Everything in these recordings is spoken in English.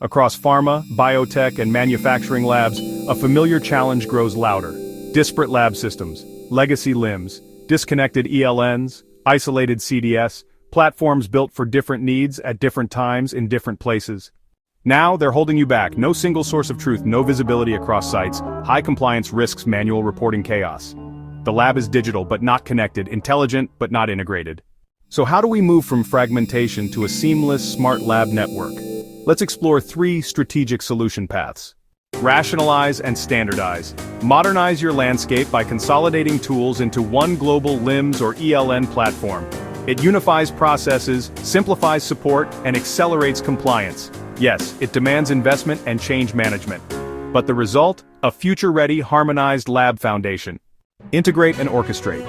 Across pharma, biotech, and manufacturing labs, a familiar challenge grows louder. Disparate lab systems, legacy LIMS, disconnected ELNs, isolated CDS, platforms built for different needs at different times in different places. Now, they're holding you back. No single source of truth, no visibility across sites. High compliance risks manual reporting chaos. The lab is digital but not connected, intelligent but not integrated. So how do we move from fragmentation to a seamless, smart lab network? Let's explore 3 strategic solution paths. Rationalize and standardize. Modernize your landscape by consolidating tools into one global LIMS or ELN platform. It unifies processes, simplifies support, and accelerates compliance. Yes, it demands investment and change management. But the result? A future-ready, harmonized lab foundation. Integrate and orchestrate.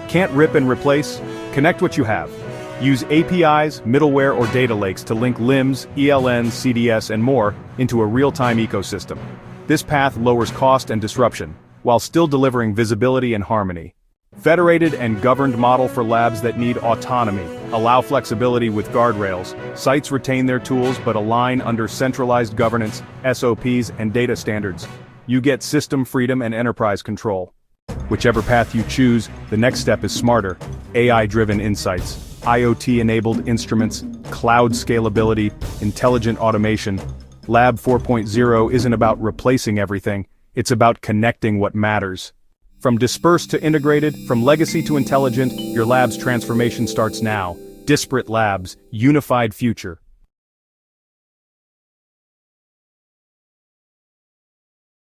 Can't rip and replace? Connect what you have. Use APIs, middleware, or data lakes to link LIMS, ELNs, CDS, and more into a real-time ecosystem. This path lowers cost and disruption, while still delivering visibility and harmony. Federated and governed model for labs that need autonomy. Allow flexibility with guardrails. Sites retain their tools but align under centralized governance, SOPs, and data standards. You get system freedom and enterprise control. Whichever path you choose, the next step is smarter. AI-driven insights, IoT-enabled instruments, cloud scalability, intelligent automation. Lab 4.0 isn't about replacing everything, it's about connecting what matters. From dispersed to integrated, from legacy to intelligent, your lab's transformation starts now. Disparate labs, unified future.